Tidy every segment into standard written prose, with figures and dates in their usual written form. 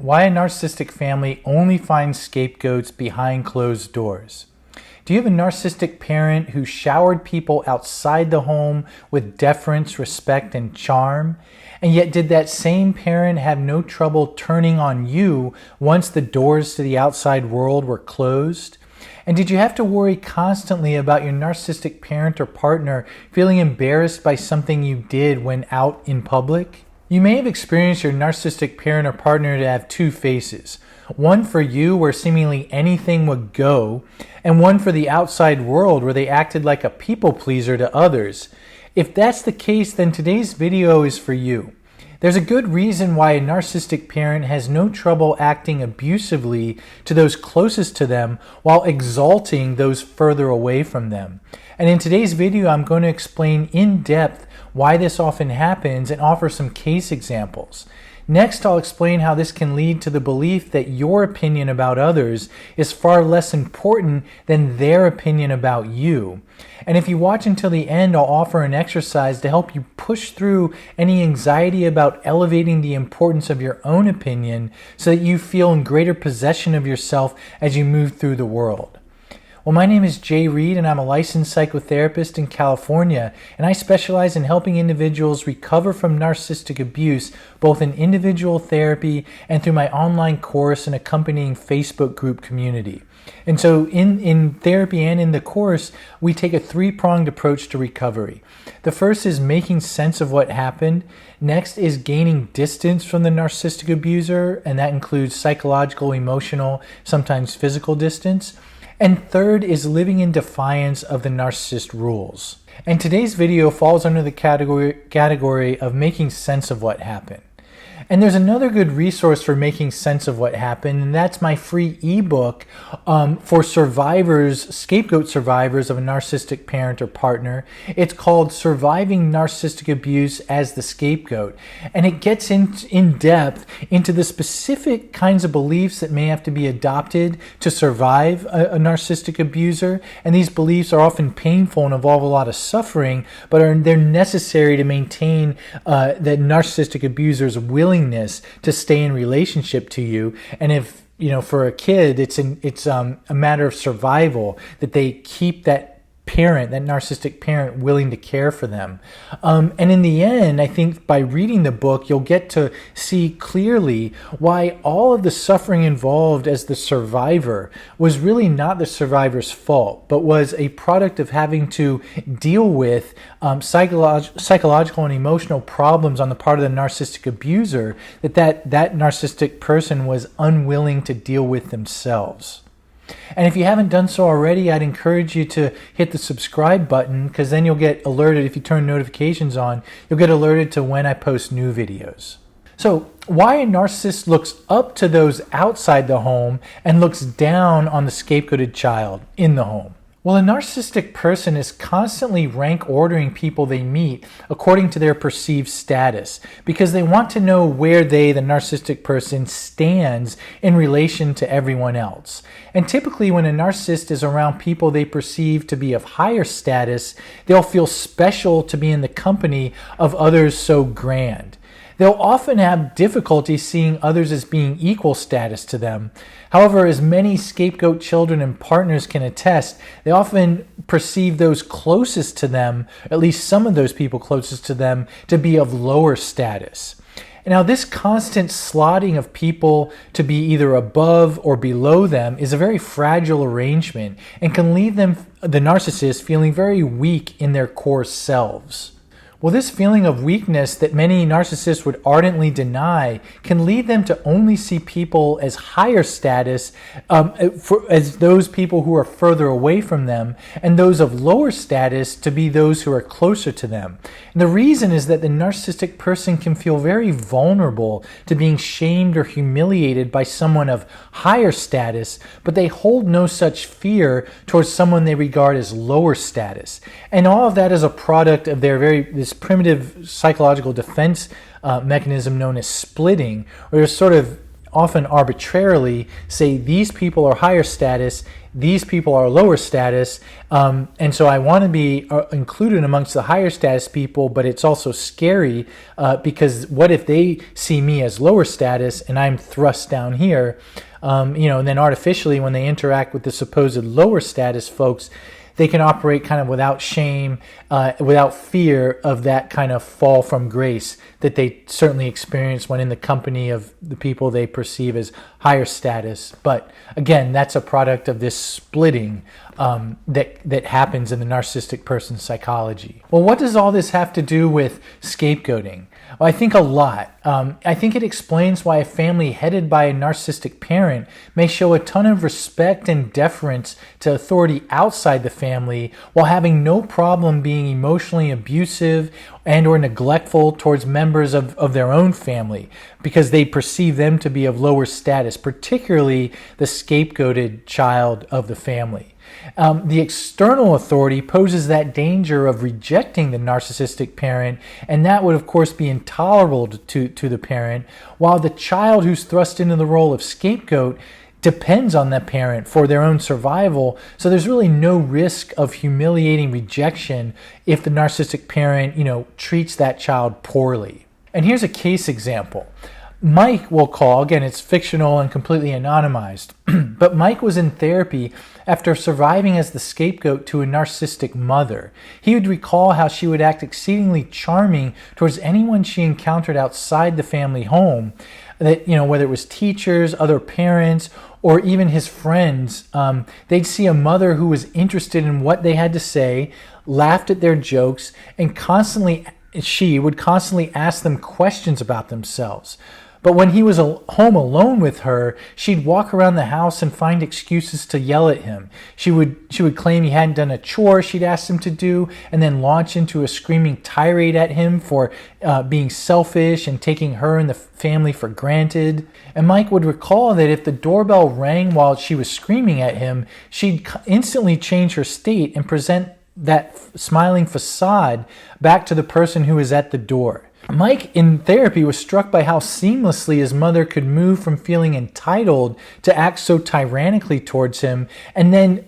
why a narcissistic family only finds scapegoats behind closed doors. Do you have a narcissistic parent who showered people outside the home with deference, respect, and charm? And yet did that same parent have no trouble turning on you once the doors to the outside world were closed? And did you have to worry constantly about your narcissistic parent or partner feeling embarrassed by something you did when out in public? You may have experienced your narcissistic parent or partner to have two faces. One for you where seemingly anything would go, and one for the outside world where they acted like a people pleaser to others. If that's the case, then today's video is for you. There's a good reason why a narcissistic parent has no trouble acting abusively to those closest to them while exalting those further away from them. And in today's video, I'm going to explain in depth why this often happens and offer some case examples. Next, I'll explain how this can lead to the belief that your opinion about others is far less important than their opinion about you. And if you watch until the end, I'll offer an exercise to help you push through any anxiety about elevating the importance of your own opinion so that you feel in greater possession of yourself as you move through the world. Well, my name is Jay Reed, and I'm a licensed psychotherapist in California, and I specialize in helping individuals recover from narcissistic abuse, both in individual therapy and through my online course and accompanying Facebook group community. And so in therapy and in the course, we take a three-pronged approach to recovery. The first is making sense of what happened. Next is gaining distance from the narcissistic abuser, and that includes psychological, emotional, sometimes physical distance. And third is living in defiance of the narcissist rules. And today's video falls under the category of making sense of what happened. And there's another good resource for making sense of what happened, and that's my free ebook for survivors, scapegoat survivors of a narcissistic parent or partner. It's called Surviving Narcissistic Abuse as the Scapegoat. And it gets in depth into the specific kinds of beliefs that may have to be adopted to survive a narcissistic abuser. And these beliefs are often painful and involve a lot of suffering, but they're necessary to maintain the narcissistic abuser's willingness to stay in relationship to you. And if, for a kid, it's a matter of survival that they keep that parent, that narcissistic parent, willing to care for them. And in the end, I think by reading the book, you'll get to see clearly why all of the suffering involved as the survivor was really not the survivor's fault, but was a product of having to deal with psychological and emotional problems on the part of the narcissistic abuser that narcissistic person was unwilling to deal with themselves. And if you haven't done so already, I'd encourage you to hit the subscribe button, because then you'll get alerted. If you turn notifications on, you'll get alerted to when I post new videos. So why a narcissist looks up to those outside the home and looks down on the scapegoated child in the home. Well, a narcissistic person is constantly rank ordering people they meet according to their perceived status, because they want to know where the narcissistic person, stands in relation to everyone else. And typically when a narcissist is around people they perceive to be of higher status, they'll feel special to be in the company of others so grand. They'll often have difficulty seeing others as being equal status to them. However, as many scapegoat children and partners can attest, they often perceive those closest to them, at least some of those people closest to them, to be of lower status. Now, this constant slotting of people to be either above or below them is a very fragile arrangement and can leave them, the narcissist, feeling very weak in their core selves. Well, this feeling of weakness that many narcissists would ardently deny can lead them to only see people as higher status as those people who are further away from them, and those of lower status to be those who are closer to them. And the reason is that the narcissistic person can feel very vulnerable to being shamed or humiliated by someone of higher status, but they hold no such fear towards someone they regard as lower status. And all of that is a product of their this primitive psychological defense mechanism known as splitting, where they're sort of often arbitrarily say these people are higher status, these people are lower status, and so I want to be included amongst the higher status people, but it's also scary because what if they see me as lower status and I'm thrust down here? And then artificially, when they interact with the supposed lower status folks, they can operate kind of without shame, without fear of that kind of fall from grace that they certainly experience when in the company of the people they perceive as higher status. But again, that's a product of this splitting that happens in the narcissistic person's psychology. Well, what does all this have to do with scapegoating? Well, I think a lot. I think it explains why a family headed by a narcissistic parent may show a ton of respect and deference to authority outside the family while having no problem being emotionally abusive and or neglectful towards members of their own family because they perceive them to be of lower status, particularly the scapegoated child of the family. The external authority poses that danger of rejecting the narcissistic parent, and that would of course be intolerable to the parent, while the child who's thrust into the role of scapegoat depends on that parent for their own survival. So there's really no risk of humiliating rejection if the narcissistic parent, treats that child poorly. And here's a case example. Mike will call, again, it's fictional and completely anonymized, but Mike was in therapy after surviving as the scapegoat to a narcissistic mother. He would recall how she would act exceedingly charming towards anyone she encountered outside the family home, that, whether it was teachers, other parents, or even his friends. They'd see a mother who was interested in what they had to say, laughed at their jokes, and she would constantly ask them questions about themselves. But when he was home alone with her, she'd walk around the house and find excuses to yell at him. She would claim he hadn't done a chore she'd asked him to do, and then launch into a screaming tirade at him for being selfish and taking her and the family for granted. And Mike would recall that if the doorbell rang while she was screaming at him, she'd instantly change her state and present that smiling facade back to the person who was at the door. Mike, in therapy, was struck by how seamlessly his mother could move from feeling entitled to act so tyrannically towards him, and then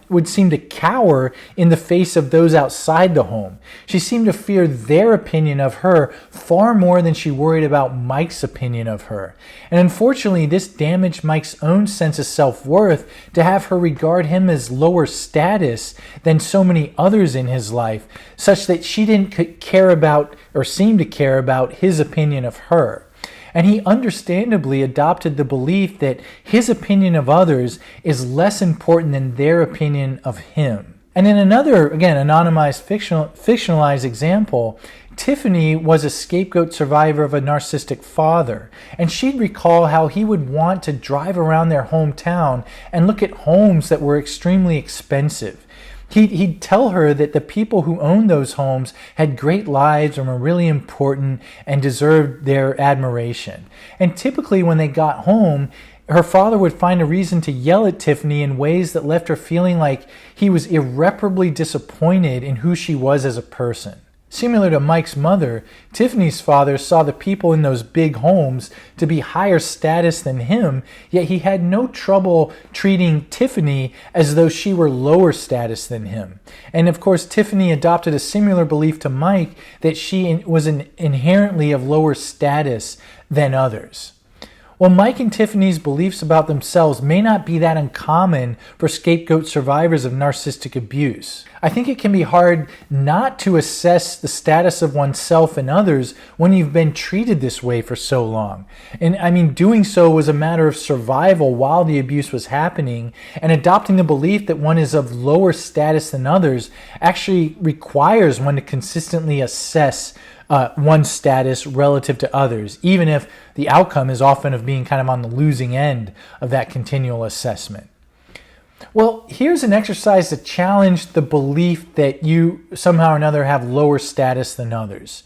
would seem to cower in the face of those outside the home. She seemed to fear their opinion of her far more than she worried about Mike's opinion of her. And unfortunately, this damaged Mike's own sense of self-worth to have her regard him as lower status than so many others in his life, such that she didn't care about or seem to care about his opinion of her. And he understandably adopted the belief that his opinion of others is less important than their opinion of him. And in another, again, anonymized fictionalized example, Tiffany was a scapegoat survivor of a narcissistic father, and she'd recall how he would want to drive around their hometown and look at homes that were extremely expensive. He'd tell her that the people who owned those homes had great lives and were really important and deserved their admiration. And typically when they got home, her father would find a reason to yell at Tiffany in ways that left her feeling like he was irreparably disappointed in who she was as a person. Similar to Mike's mother, Tiffany's father saw the people in those big homes to be higher status than him, yet he had no trouble treating Tiffany as though she were lower status than him. And of course, Tiffany adopted a similar belief to Mike that she was inherently of lower status than others. Well, Mike and Tiffany's beliefs about themselves may not be that uncommon for scapegoat survivors of narcissistic abuse. I think it can be hard not to assess the status of oneself and others when you've been treated this way for so long. And I mean, doing so was a matter of survival while the abuse was happening, and adopting the belief that one is of lower status than others actually requires one to consistently assess one's status relative to others, even if the outcome is often of being kind of on the losing end of that continual assessment. Well, here's an exercise to challenge the belief that you somehow or another have lower status than others.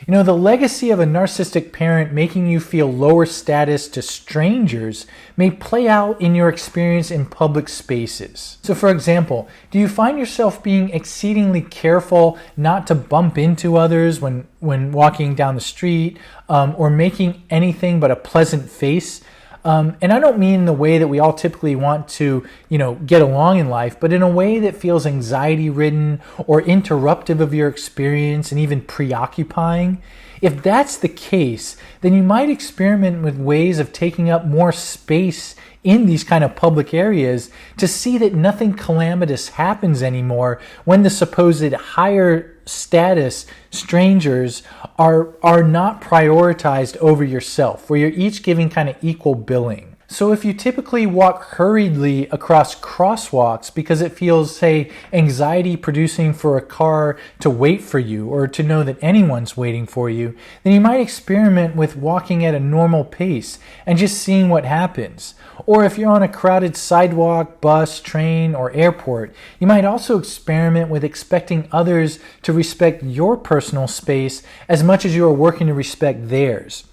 You know, the legacy of a narcissistic parent making you feel lower status to strangers may play out in your experience in public spaces. So for example, do you find yourself being exceedingly careful not to bump into others when walking down the street, or making anything but a pleasant face And I don't mean the way that we all typically want to, get along in life, but in a way that feels anxiety-ridden or interruptive of your experience and even preoccupying. If that's the case, then you might experiment with ways of taking up more space in these kind of public areas to see that nothing calamitous happens anymore when the supposed higher status strangers are not prioritized over yourself, where you're each giving kind of equal billing. So if you typically walk hurriedly across crosswalks because it feels, say, anxiety producing for a car to wait for you or to know that anyone's waiting for you, then you might experiment with walking at a normal pace and just seeing what happens. Or if you're on a crowded sidewalk, bus, train, or airport, you might also experiment with expecting others to respect your personal space as much as you are working to respect theirs.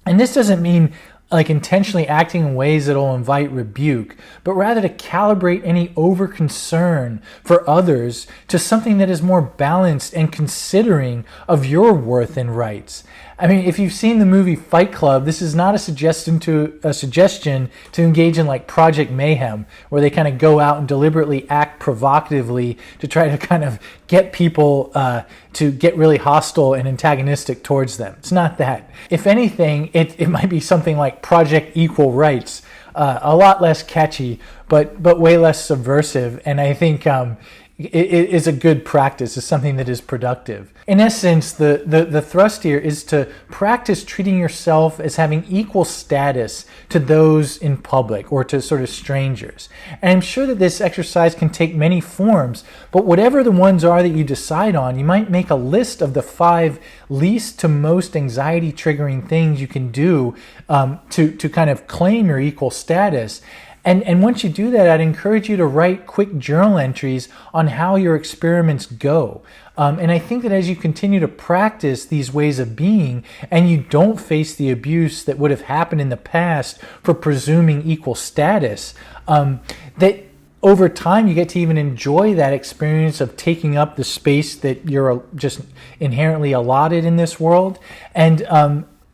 And this doesn't mean like intentionally acting in ways that will invite rebuke, but rather to calibrate any over concern for others to something that is more balanced and considering of your worth and rights. I mean, if you've seen the movie Fight Club, this is not a suggestion to engage in like Project Mayhem, where they kind of go out and deliberately act provocatively to try to kind of get people to get really hostile and antagonistic towards them. It's not that. If anything, it might be something like Project Equal Rights, a lot less catchy, but way less subversive. And I think it is a good practice. It's something that is productive. In essence, the thrust here is to practice treating yourself as having equal status to those in public or to sort of strangers. And I'm sure that this exercise can take many forms, but whatever the ones are that you decide on, you might make a list of the 5 least to most anxiety triggering things you can do to kind of claim your equal status. And once you do that, I'd encourage you to write quick journal entries on how your experiments go. And I think that as you continue to practice these ways of being and you don't face the abuse that would have happened in the past for presuming equal status, that over time you get to even enjoy that experience of taking up the space that you're just inherently allotted in this world. And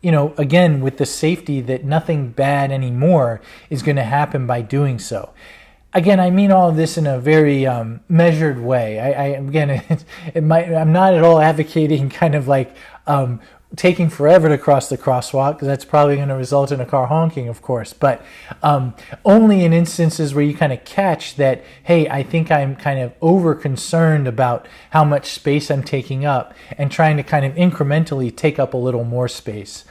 again, with the safety that nothing bad anymore is going to happen by doing so. Again, I mean all of this in a very measured way. I'm not at all advocating kind of like taking forever to cross the crosswalk, because that's probably going to result in a car honking, of course. But only in instances where you kind of catch that, hey, I think I'm kind of over concerned about how much space I'm taking up and trying to kind of incrementally take up a little more space.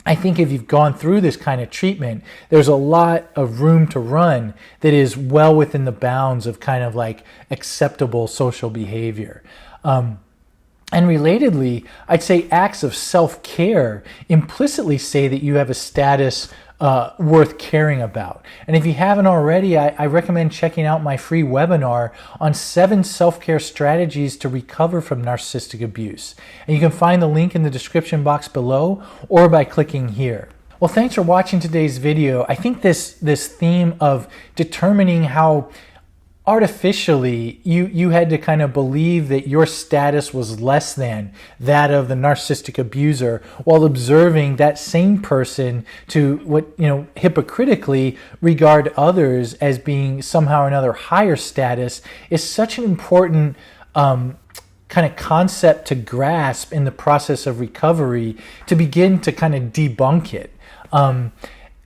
I think if you've gone through this kind of treatment, there's a lot of room to run that is well within the bounds of kind of like acceptable social behavior. And relatedly, I'd say acts of self-care implicitly say that you have a status worth caring about. And if you haven't already, I recommend checking out my free webinar on 7 self-care strategies to recover from narcissistic abuse. And you can find the link in the description box below or by clicking here. Well, thanks for watching today's video. I think this theme of determining how artificially you had to kind of believe that your status was less than that of the narcissistic abuser while observing that same person to hypocritically regard others as being somehow or another higher status is such an important kind of concept to grasp in the process of recovery to begin to kind of debunk it.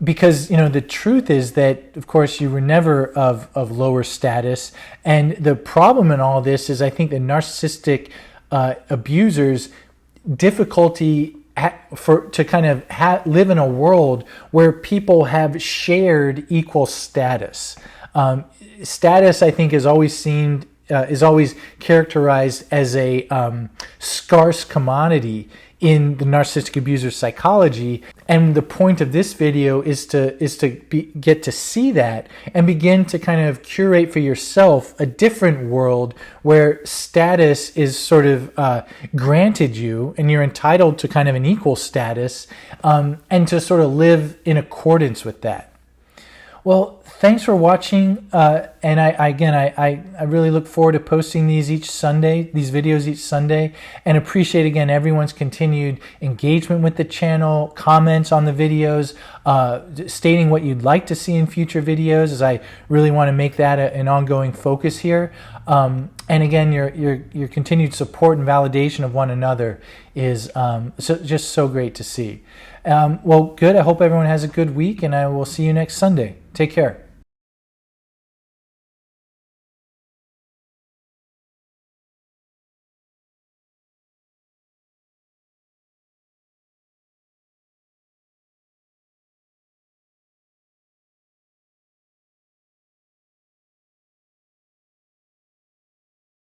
Because, the truth is that, of course, you were never of lower status. And the problem in all this is I think the narcissistic abusers' difficulty to kind of live in a world where people have shared equal status. Status, I think, is always characterized as a scarce commodity in the narcissistic abuser's psychology. And the point of this video is to get to see that and begin to kind of curate for yourself a different world where status is sort of granted you and you're entitled to kind of an equal status, and to sort of live in accordance with that. Well, thanks for watching. And I really look forward to posting these videos each Sunday, and appreciate again everyone's continued engagement with the channel, comments on the videos, stating what you'd like to see in future videos, as I really want to make that an ongoing focus here. And again, your continued support and validation of one another is just so great to see. Well, good. I hope everyone has a good week, and I will see you next Sunday. Take care.